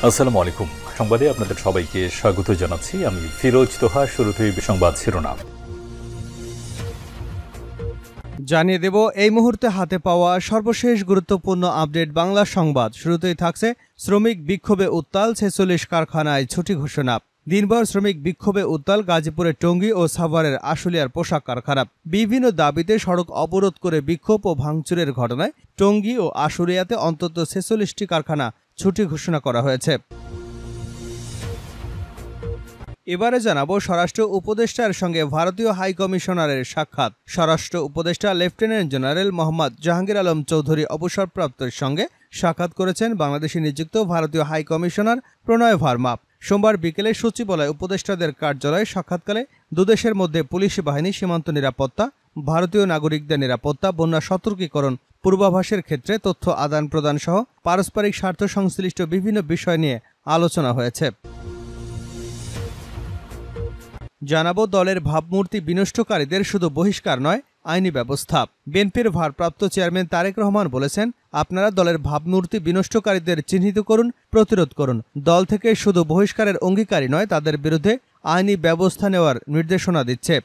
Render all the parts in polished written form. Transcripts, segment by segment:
আসসালামু আলাইকুম। সংবাদে আপনাদের সবাইকে স্বাগত জানাচ্ছি। আমি ফিরোজ তোহা। শুরুতেই সংবাদ শিরোনাম জানিয়ে দেব এই মুহূর্তে হাতে পাওয়া সর্বশেষ গুরুত্বপূর্ণ আপডেট বাংলা সংবাদ। শুরুতেই থাকছে শ্রমিক বিক্ষোভে উত্তাল ৪৬ কারখানায় ছুটি ঘোষণা। দিনভর শ্রমিক বিক্ষোভে উত্তাল গাজীপুরের টঙ্গী ও সাভারের আশুলিয়ার পোশাক কারখানা। বিভিন্ন দাবিতে সড়ক অবরোধ করে বিক্ষোভ ও ভাঙচুরের ঘটনায় টঙ্গী ও আশুলিয়াতে অন্তত ৪৬টি কারখানা ছুটি ঘোষণা করা হয়েছে। এবারে জানাবো স্বরাষ্ট্র উপদেষ্টার সঙ্গে ভারতীয় হাইকমিশনারের সাক্ষাৎ। স্বরাষ্ট্র উপদেষ্টা লেফটেন্যান্ট জেনারেল মোহাম্মদ জাহাঙ্গীর আলম চৌধুরী অবসরপ্রাপ্তের সঙ্গে সাক্ষাৎ করেছেন বাংলাদেশে নিযুক্ত ভারতীয় হাইকমিশনার প্রণয় ভার্মা। সোমবার বিকেলে সচিবালয় উপদেষ্টাদের কার্যালয়ে সাক্ষাৎকালে দুদেশের মধ্যে পুলিশ বাহিনী, সীমান্ত নিরাপত্তা, ভারতীয় নাগরিকদের নিরাপত্তা, বন্যা সতর্কীকরণ, পূর্বাভাসের ক্ষেত্রে তথ্য আদান প্রদান সহ পারস্পরিক স্বার্থ সংশ্লিষ্ট বিভিন্ন বিষয় নিয়ে আলোচনা হয়েছে। জানাবো দলের ভাবমূর্তি বিনষ্টকারীদের শুধু বহিষ্কার নয়, আইনি ব্যবস্থা। বিএনপির ভারপ্রাপ্ত চেয়ারম্যান তারেক রহমান বলেছেন, আপনারা দলের ভাবমূর্তি বিনষ্টকারীদের চিহ্নিত করুন, প্রতিরোধ করুন। দল থেকে শুধু বহিষ্কারের অঙ্গীকারী নয়, তাদের বিরুদ্ধে আইনি ব্যবস্থা নেওয়ার নির্দেশনা দিচ্ছে।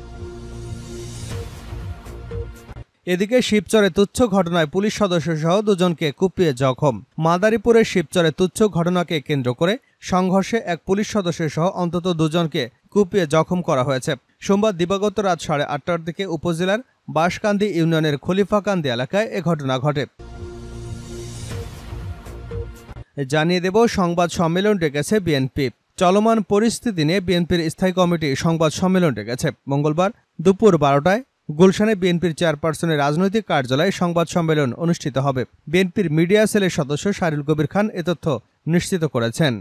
এদিকে শিবচরে তুচ্ছ ঘটনায় পুলিশ সদস্য সহ দুজনকে কুপিয়ে জখম। মাদারীপুরের শিবচরে তুচ্ছ ঘটনাকে কেন্দ্র করে সংঘর্ষে এক পুলিশ সদস্য সহ অন্তত দুজনকে কুপিয়ে জখম করা হয়েছে। সোমবার দিবাগত রাত 8:30টার দিকে উপজেলার বাঁশকান্দি ইউনিয়নের খলিফাকান্দি এলাকায় এ ঘটনা ঘটে। জানিয়ে দেব সংবাদ সম্মেলন ডেকেছে বিএনপি। চলমান পরিস্থিতি নিয়ে বিএনপির স্থায়ী কমিটি সংবাদ সম্মেলন ডেকেছে। মঙ্গলবার দুপুর 12টায় গুলশানে বিএনপির চেয়ারপারসনের রাজনৈতিক কার্যালয়ে সংবাদ সম্মেলন অনুষ্ঠিত হবে। বিএনপির মিডিয়া সেলের সদস্য শাহরুল কবির খান এ তথ্য নিশ্চিত করেছেন।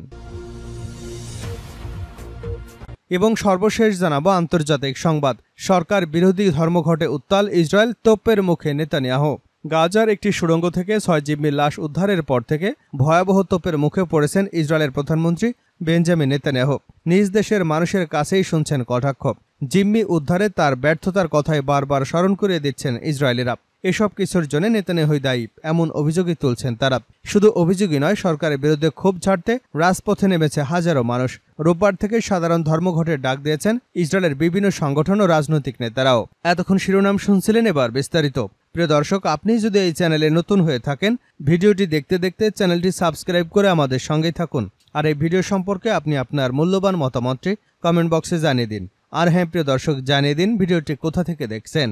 এবং সর্বশেষ জানাবো আন্তর্জাতিক সংবাদ। সরকার বিরোধী ধর্মঘটে উত্তাল ইসরায়েল, তোপের মুখে নেতানিয়াহু। গাজার একটি সুড়ঙ্গ থেকে 6 জিম্মির লাশ উদ্ধারের পর থেকে ভয়াবহ তোপের মুখে পড়েছেন ইসরায়েলের প্রধানমন্ত্রী বেঞ্জামিন নেতানিয়াহু। নিজ দেশের মানুষের কাছেই শুনছেন কটাক্ষ। জিম্মি উদ্ধারে তার ব্যর্থতার কথাই বারবার স্মরণ করিয়ে দিচ্ছেন ইসরায়েলিরা। এসব কিছুর জন্য নেতানিয়াহুই দায়ী, এমন অভিযোগই তুলছেন তারা। শুধু অভিযোগই নয়, সরকারের বিরুদ্ধে ক্ষোভ ঝাড়তে রাজপথে নেমেছে হাজারো মানুষ। রোববার থেকে সাধারণ ধর্মঘটের ডাক দিয়েছেন ইসরায়েলের বিভিন্ন সংগঠন ও রাজনৈতিক নেতারাও। এতক্ষণ শিরোনাম শুনছিলেন, এবার বিস্তারিত। প্রিয় দর্শক, আপনি যদি এই চ্যানেলে নতুন হয়ে থাকেন, ভিডিওটি দেখতে দেখতে চ্যানেলটি সাবস্ক্রাইব করে আমাদের সঙ্গেই থাকুন। আর এই ভিডিও সম্পর্কে আপনি আপনার মূল্যবান মতামতটি কমেন্ট বক্সে জানিয়ে দিন। আর হ্যাঁ প্রিয় দর্শক, জানিয়ে দিন ভিডিওটি কোথা থেকে দেখছেন।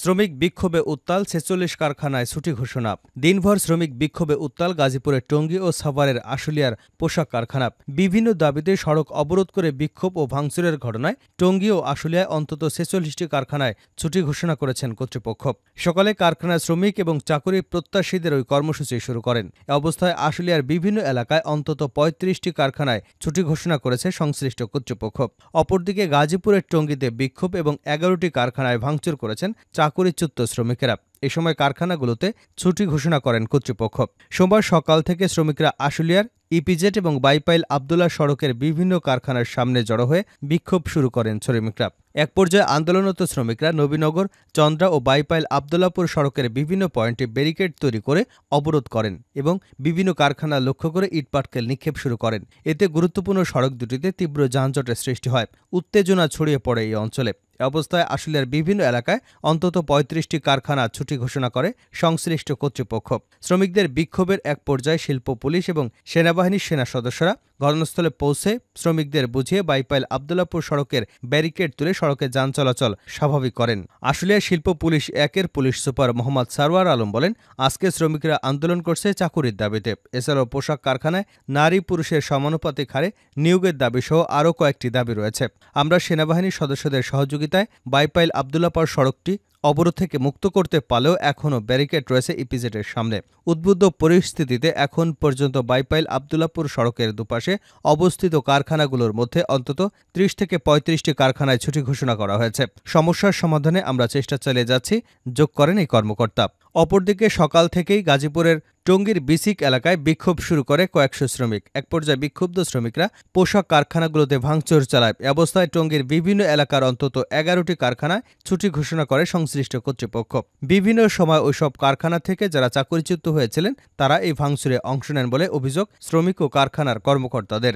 শ্রমিক বিক্ষোভে উত্তাল ৪৬ কারখানায় ছুটি ঘোষণা। দিনভর শ্রমিক বিক্ষোভে উত্তাল গাজীপুরের টঙ্গী ও সাভারের আশুলিয়ার পোশাক কারখানা। বিভিন্ন দাবিতে সড়ক অবরোধ করে বিক্ষোভ ও ভাঙচুরের ঘটনায় টঙ্গী ও আশুলিয়ায় অন্তত ৪৬টি কারখানায় ছুটি ঘোষণা করেছেন কর্তৃপক্ষ। সকালে কারখানার শ্রমিক এবং চাকুরি প্রত্যাশীদের ওই কর্মসূচি শুরু করেন। এ অবস্থায় আশুলিয়ার বিভিন্ন এলাকায় অন্তত ৩৫টি কারখানায় ছুটি ঘোষণা করেছে সংশ্লিষ্ট কর্তৃপক্ষ। অপরদিকে গাজীপুরের টঙ্গীতে বিক্ষোভ এবং ১১টি কারখানায় ভাঙচুর করেছেন চাকুরিচ্যুত শ্রমিকেরা। এ সময় কারখানাগুলোতে ছুটি ঘোষণা করেন কর্তৃপক্ষ। সোমবার সকাল থেকে শ্রমিকরা আশুলিয়ার ইপিজেড এবং বাইপাইল আবদুল্লাহ সড়কের বিভিন্ন কারখানার সামনে জড়ো হয়ে বিক্ষোভ শুরু করেন শ্রমিকরা। এক পর্যায়ে আন্দোলনরত শ্রমিকরা নবীনগর, চন্দ্রা ও বাইপাইল আবদুল্লাপুর সড়কের বিভিন্ন পয়েন্টে ব্যারিকেড তৈরি করে অবরোধ করেন এবং বিভিন্ন কারখানা লক্ষ্য করে ইটপাটকেল নিক্ষেপ শুরু করেন। এতে গুরুত্বপূর্ণ সড়ক দুটিতে তীব্র যানজটের সৃষ্টি হয়। উত্তেজনা ছড়িয়ে পড়ে এই অঞ্চলে। এ অবস্থায় আশুলিয়ার বিভিন্ন এলাকায় অন্তত ৩৫টি কারখানা ছুটি ঘোষণা করে সংশ্লিষ্ট কর্তৃপক্ষ। শ্রমিকদের বিক্ষোভের এক পর্যায়ে শিল্প পুলিশ এবং সেনাবাহিনীর সেনা সদস্যরা ঘটনাস্থলে পৌঁছে শ্রমিকদের বুঝিয়ে বাইপাইল আবদুল্লাপুর সড়কের ব্যারিকেড তুলে সড়কে যান চলাচল স্বাভাবিক করেন। আশুলিয়া শিল্প পুলিশ ১-এর পুলিশ সুপার মোহাম্মদ সারওয়ার আলম বলেন, আজকে শ্রমিকরা আন্দোলন করছে চাকুরির দাবিতে। এছাড়াও পোশাক কারখানায় নারী পুরুষের সমানুপাতিক হারে নিয়োগের দাবি সহ আরও কয়েকটি দাবি রয়েছে। আমরা সেনাবাহিনীর সদস্যদের সহযোগিতায় বাইপাইল আবদুল্লাপুর সড়কটি অবরোধ থেকে মুক্ত করতে পারলেও এখনও ব্যারিকেড রয়েছে ইপিজেডের সামনে। উদ্বুদ্ধ পরিস্থিতিতে এখন পর্যন্ত বাইপাইল আবদুল্লাপুর সড়কের দুপাশে অবস্থিত কারখানাগুলোর মধ্যে অন্তত ৩০ থেকে ৩৫টি কারখানায় ছুটি ঘোষণা করা হয়েছে। সমস্যার সমাধানে আমরা চেষ্টা চালিয়ে যাচ্ছি, যোগ করেন এই কর্মকর্তা। অপরদিকে সকাল থেকেই গাজীপুরের টঙ্গীর বিসিক এলাকায় বিক্ষোভ শুরু করে কয়েকশো শ্রমিক। এক পর্যায়ে বিক্ষুব্ধ শ্রমিকরা পোশাক কারখানাগুলোতে ভাঙচুর চালায়। এ অবস্থায় টঙ্গীর বিভিন্ন এলাকার অন্তত ১১টি কারখানায় ছুটি ঘোষণা করে সংশ্লিষ্ট কর্তৃপক্ষ। বিভিন্ন সময় ওইসব কারখানা থেকে যারা চাকরিচ্যুত হয়েছিলেন তারা এই ভাঙচুরে অংশ নেন বলে অভিযোগ শ্রমিক ও কারখানার কর্মকর্তাদের।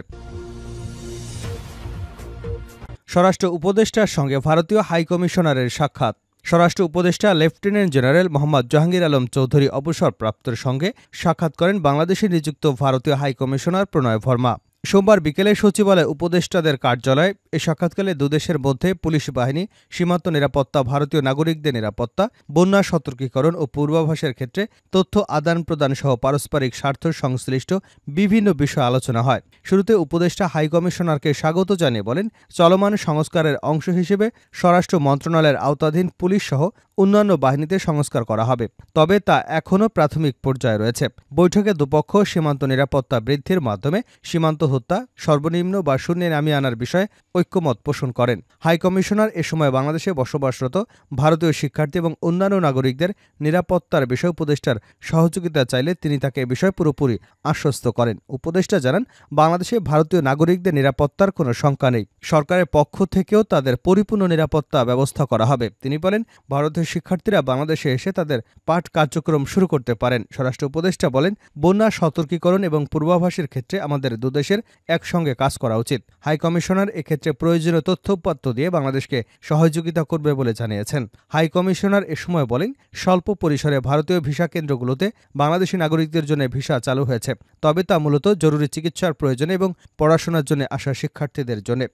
স্বরাষ্ট্র উপদেষ্টার সঙ্গে ভারতীয় হাইকমিশনারের সাক্ষাৎ। স্বরাষ্ট্র উপদেষ্টা লেফটেন্যান্ট জেনারেল মোহাম্মদ জাহাঙ্গীর আলম চৌধুরী অবসরপ্রাপ্তর সঙ্গে সাক্ষাৎ করেন বাংলাদেশে নিযুক্ত ভারতীয় হাইকমিশনার প্রণয় ভার্মা। সোমবার বিকেলে সচিবালয় উপদেষ্টাদের কার্যালয়ে এ সাক্ষাৎকালে দুদেশের মধ্যে পুলিশ বাহিনী, সীমান্ত নিরাপত্তা, ভারতীয় নাগরিকদের নিরাপত্তা, বন্যা সতর্কীকরণ ও পূর্বাভাসের ক্ষেত্রে তথ্য আদান প্রদান সহ পারস্পরিক স্বার্থ সংশ্লিষ্ট বিভিন্ন বিষয় আলোচনা হয়। শুরুতে উপদেষ্টা হাইকমিশনারকে স্বাগত জানিয়ে বলেন, চলমান সংস্কারের অংশ হিসেবে স্বরাষ্ট্র মন্ত্রণালয়ের আওতাধীন পুলিশ সহ অন্যান্য বাহিনীতে সংস্কার করা হবে, তবে তা এখনও প্রাথমিক পর্যায়ে রয়েছে। বৈঠকে দুপক্ষ সীমান্ত নিরাপত্তা বৃদ্ধির মাধ্যমে সীমান্ত হত্যা সর্বনিম্ন বা শূন্যে নামিয়ে আনার বিষয়ে ঐক্যমত পোষণ করেন। হাইকমিশনার এ সময় বাংলাদেশে বসবাসরত ভারতীয় শিক্ষার্থী এবং অন্যান্য নাগরিকদের নিরাপত্তার বিষয়ে উপদেষ্টার সহযোগিতা চাইলে তিনি তাকে এ বিষয়ে পুরোপুরি আশ্বস্ত করেন। উপদেষ্টা জানান, বাংলাদেশে ভারতীয় নাগরিকদের নিরাপত্তার কোনো শঙ্কা নেই। সরকারের পক্ষ থেকেও তাদের পরিপূর্ণ নিরাপত্তা ব্যবস্থা করা হবে। তিনি বলেন, ভারতীয় শিক্ষার্থীরা বাংলাদেশে এসে তাদের পাঠ কার্যক্রম শুরু করতে পারেন। স্বরাষ্ট্র উপদেষ্টা বলেন, বন্যা সতর্কীকরণ এবং পূর্বাভাসের ক্ষেত্রে আমাদের দুদেশের একসঙ্গে কাজ করা উচিত। হাইকমিশনার এক্ষেত্রে প্রয়োজনীয় তথ্যউপাত্ত দিয়ে বাংলাদেশকে সহযোগিতা করবে বলে জানিয়েছেন। হাইকমিশনার এ সময় বলেন, স্বল্প পরিসরে ভারতীয় ভিসা কেন্দ্রগুলোতে বাংলাদেশি নাগরিকদের জন্য ভিসা চালু হয়েছে, তবে তা মূলত জরুরি চিকিৎসার প্রয়োজনে এবং পড়াশোনার জন্য আসা শিক্ষার্থীদের জন্য।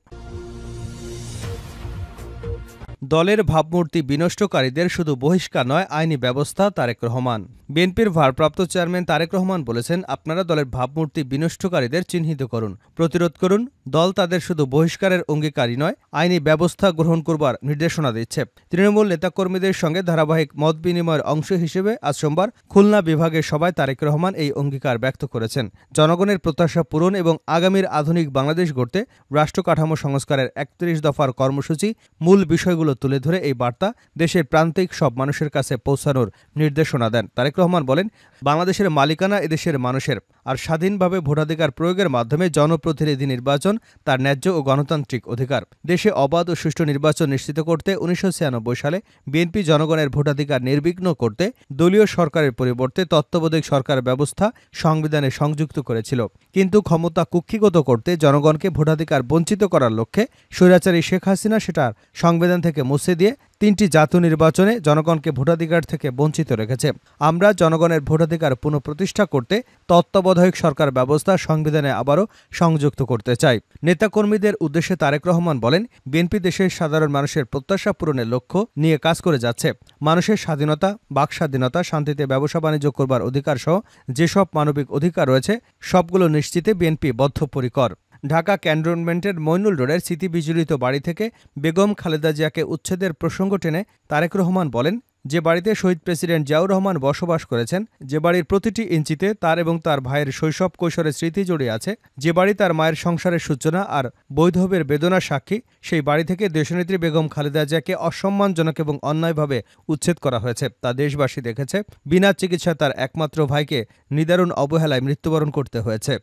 দলের ভাবমূর্তি বিনষ্টকারীদের শুধু বহিষ্কার নয়, আইনি ব্যবস্থা। তারেক রহমান। বিএনপির ভারপ্রাপ্ত চেয়ারম্যান তারেক রহমান বলেছেন, আপনারা দলের ভাবমূর্তি বিনষ্টকারীদের চিহ্নিত করুন, প্রতিরোধ করুন। দল তাদের শুধু বহিষ্কারের অঙ্গীকারী নয়, আইনি ব্যবস্থা গ্রহণ করবার নির্দেশনা দিচ্ছে। তৃণমূল নেতাকর্মীদের সঙ্গে ধারাবাহিক মত বিনিময়ের অংশ হিসেবে আজ সোমবার খুলনা বিভাগের সভায় তারেক রহমান এই অঙ্গীকার ব্যক্ত করেছেন। জনগণের প্রত্যাশা পূরণ এবং আগামীর আধুনিক বাংলাদেশ গড়তে রাষ্ট্র কাঠামো সংস্কারের ৩১ দফার কর্মসূচি মূল বিষয়গুলো তুলে ধরে এই বার্তা দেশের প্রান্তিক সব মানুষের কাছে পৌঁছানোর নির্দেশনা দেন। তারেক রহমান বলেন, বাংলাদেশের মালিকানা এদেশের মানুষের, আর স্বাধীনভাবে ভোটাধিকার প্রয়োগের মাধ্যমে জনপ্রতিনিধি নির্বাচন তার ন্যায্য ও গণতান্ত্রিক অধিকার। দেশে অবাধ ও সুষ্ঠু নির্বাচন নিশ্চিত করতে ১৯৯৬ সালে বিএনপি জনগণের ভোটাধিকার নির্বিঘ্ন করতে দলীয় সরকারের পরিবর্তে তত্ত্বাবধায়ক সরকার ব্যবস্থা সংবিধানে সংযুক্ত করেছিল। কিন্তু ক্ষমতা কুক্ষিগত করতে জনগণকে ভোটাধিকার বঞ্চিত করার লক্ষ্যে স্বৈরাচারী শেখ হাসিনা সেটার সংবিধান থেকে মুছে দিয়ে ৩টি জাতীয় নির্বাচনে জনগণকে ভোটাধিকার থেকে বঞ্চিত রেখেছে। আমরা জনগণের ভোটাধিকার পুনঃপ্রতিষ্ঠা করতে তত্ত্বাবধায়ক সরকার ব্যবস্থা সংবিধানে আবারও সংযুক্ত করতে চাই। নেতাকর্মীদের উদ্দেশ্যে তারেক রহমান বলেন, বিএনপি দেশের সাধারণ মানুষের প্রত্যাশা পূরণের লক্ষ্য নিয়ে কাজ করে যাচ্ছে। মানুষের স্বাধীনতা, বাকস্বাধীনতা, শান্তিতে ব্যবসা বাণিজ্য করবার অধিকার সহ যেসব মানবিক অধিকার রয়েছে সবগুলো নিশ্চিতে বিএনপি বদ্ধপরিকর। ঢাকা ক্যান্টনমেন্টের মইনুল রোডের স্মৃতিবিজড়িত বাড়ি থেকে বেগম খালেদা জিয়াকে উচ্ছেদের প্রসঙ্গ টেনে তারেক রহমান বলেন, যে বাড়িতে শহীদ প্রেসিডেন্ট জিয়াউর রহমান বসবাস করেছেন, যে বাড়ির প্রতিটি ইঞ্চিতে তার এবং তার ভাইয়ের শৈশব কৈশোরের স্মৃতি জড়িয়ে আছে, যে বাড়ি তার মায়ের সংসারের সূচনা আর বৈধবের বেদনার সাক্ষী, সেই বাড়ি থেকে দেশনেত্রী বেগম খালেদা জিয়াকে অসম্মানজনক এবং অন্যায়ভাবে উচ্ছেদ করা হয়েছে। তা দেশবাসী দেখেছে। বিনা চিকিৎসায় তার একমাত্র ভাইকে নিদারুণ অবহেলায় মৃত্যুবরণ করতে হয়েছে।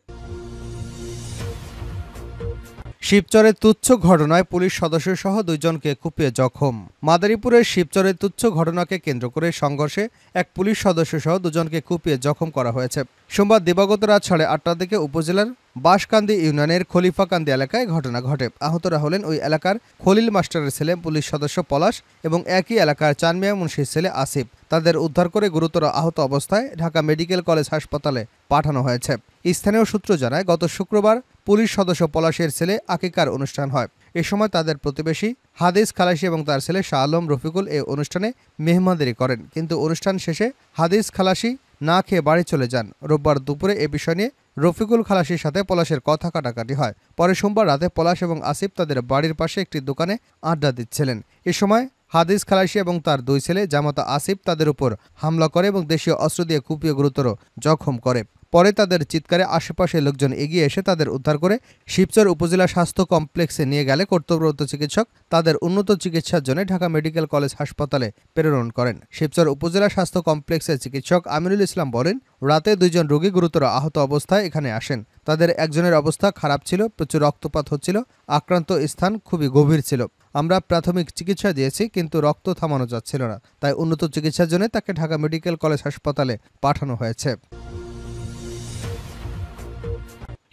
শিবচরে তুচ্ছ ঘটনায় পুলিশ সদস্যসহ ২ জনকে কুপিয়ে জখম। মাদারীপুরের শিবচরে তুচ্ছ ঘটনাকে কেন্দ্র করে সংঘর্ষে এক পুলিশ সদস্যসহ ২ জনকে কুপিয়ে জখম করা হয়েছে। সোমবার দিবাগত রাত ৮:৩০ দিকে উপজেলার বাঁশকান্দি ইউনিয়নের খলিফাকান্দি এলাকায় ঘটনা ঘটে। আহতরা হলেন ওই এলাকার খলিল মাস্টারের ছেলে পুলিশ সদস্য পলাশ এবং একই এলাকার চানমিয়া মুন্সির ছেলে আসিফ। তাদের উদ্ধার করে গুরুতর আহত অবস্থায় ঢাকা মেডিকেল কলেজ হাসপাতালে পাঠানো হয়েছে। স্থানীয় সূত্র জানায়, গত শুক্রবার পুলিশ সদস্য পলাশের ছেলে আকিকার অনুষ্ঠান হয়। এ সময় তাদের প্রতিবেশী হাদিস খালাসি এবং তার ছেলে শাহ আলম রফিকুল এই অনুষ্ঠানে মেহমানদারি করেন, কিন্তু অনুষ্ঠান শেষে হাদিস খালাসি না খেয়ে বাড়ি চলে যান। রোববার দুপুরে এ বিষয় নিয়ে রফিকুল খালাসির সাথে পলাশের কথা কাটাকাটি হয়। পরে সোমবার রাতে পলাশ এবং আসিফ তাদের বাড়ির পাশে একটি দোকানে আড্ডা দিচ্ছিলেন। এ সময় হাদিস খালাসি এবং তার 2 ছেলে জামাতা আসিফ তাদের উপর হামলা করে এবং দেশীয় অস্ত্র দিয়ে কুপিয়ে গুরুতর জখম করে। পরে তাদের চিৎকারে আশেপাশের লোকজন এগিয়ে এসে তাদের উদ্ধার করে শিবচর উপজেলা স্বাস্থ্য কমপ্লেক্সে নিয়ে গেলে কর্তব্যরত চিকিৎসক তাদের উন্নত চিকিৎসার জন্য ঢাকা মেডিকেল কলেজ হাসপাতালে প্রেরণ করেন। শিবচর উপজেলা স্বাস্থ্য কমপ্লেক্সের চিকিৎসক আমিনুল ইসলাম বলেন, রাতে 2 জন রোগী গুরুতর আহত অবস্থায় এখানে আসেন। তাদের একজনের অবস্থা খারাপ ছিল, প্রচুর রক্তপাত হচ্ছিল, আক্রান্ত স্থান খুবই গভীর ছিল। আমরা প্রাথমিক চিকিৎসা দিয়েছি, কিন্তু রক্ত থামানো যাচ্ছিল না, তাই উন্নত চিকিৎসার জন্য তাকে ঢাকা মেডিকেল কলেজ হাসপাতালে পাঠানো হয়েছে।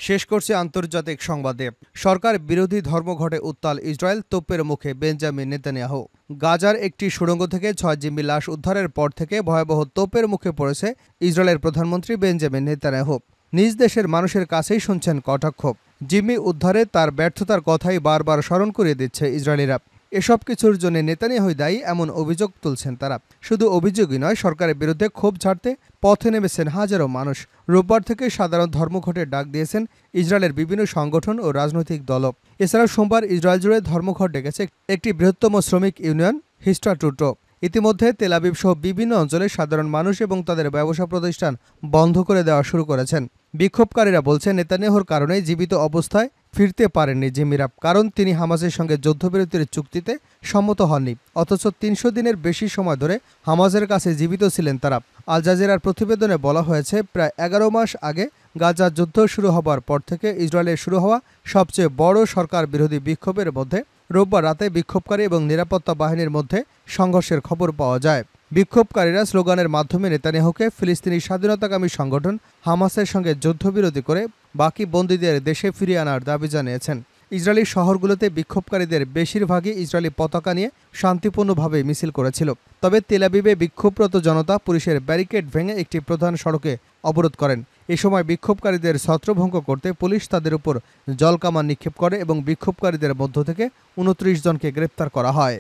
শেষ করছে আন্তর্জাতিক সংবাদে। সরকার বিরোধী ধর্মঘটে উত্তাল ইসরায়েল, তোপের মুখে বেঞ্জামিন নেতানিয়াহু। গাজার একটি সুড়ঙ্গ থেকে 6 জিম্মি লাশ উদ্ধারের পর থেকে ভয়াবহ তোপের মুখে পড়েছে ইসরায়েলের প্রধানমন্ত্রী বেঞ্জামিন নেতানিয়াহু। নিজ দেশের মানুষের কাছেই শুনছেন কটাক্ষ। জিম্মি উদ্ধারে তার ব্যর্থতার কথাই বারবার স্মরণ করিয়ে দিচ্ছে ইসরায়েলিরা। এসব কিছুর জন্য নেতানিয়াহুই দায়ী এমন অভিযোগ তুলছেন তারা। শুধু অভিযোগই নয়, সরকারের বিরুদ্ধে ক্ষোভ ঝাড়তে পথে নেমেছেন হাজারো মানুষ। রোববার থেকে সাধারণ ধর্মঘটের ডাক দিয়েছেন ইসরায়েলের বিভিন্ন সংগঠন ও রাজনৈতিক দলও। এছাড়াও সোমবার ইসরায়েল জুড়ে ধর্মঘট ডেকেছে একটি বৃহত্তম শ্রমিক ইউনিয়ন, হিস্টাটুটো। ইতিমধ্যে তেল আবিব সহ বিভিন্ন অঞ্চলে সাধারণ মানুষ এবং তাদের ব্যবসা প্রতিষ্ঠান বন্ধ করে দেওয়া শুরু করেছেন। বিক্ষোভকারীরা বলছেন, নেতানিয়াহুর কারণে জীবিত অবস্থায় ফিরতে পারেননি জিম্মিরা, কারণ তিনি হামাসের সঙ্গে যুদ্ধবিরতির চুক্তিতে সম্মত হননি। অথচ 300 দিনের বেশি সময় ধরে হামাসের কাছে জীবিত ছিলেন তারা। আল জাজিরার প্রতিবেদনে বলা হয়েছে, প্রায় 11 মাস আগে গাজার যুদ্ধ শুরু হবার পর থেকে ইসরায়েলে শুরু হওয়া সবচেয়ে বড় সরকার বিরোধী বিক্ষোভের মধ্যে রোববার রাতে বিক্ষোভকারী এবং নিরাপত্তা বাহিনীর মধ্যে সংঘর্ষের খবর পাওয়া যায়। বিক্ষোভকারীরা স্লোগানের মাধ্যমে নেতানিয়াহুকে ফিলিস্তিনি স্বাধীনতাকামী সংগঠন হামাসের সঙ্গে যুদ্ধবিরতি করে বাকি বন্দীদের দেশে ফিরিয়ে আনার দাবি জানিয়েছেন। ইসরায়েলি শহরগুলোতে বিক্ষোভকারীদের বেশিরভাগই ইসরায়েলি পতাকা নিয়ে শান্তিপূর্ণভাবে মিছিল করেছিল। তবে তেল আবিবে বিক্ষোভরত জনতা পুলিশের ব্যারিকেড ভেঙে একটি প্রধান সড়কে অবরোধ করেন। এ সময় বিক্ষোভকারীদের ছত্রভঙ্গ করতে পুলিশ তাদের উপর জলকামান নিক্ষেপ করে এবং বিক্ষোভকারীদের মধ্য থেকে 29 জনকে গ্রেপ্তার করা হয়।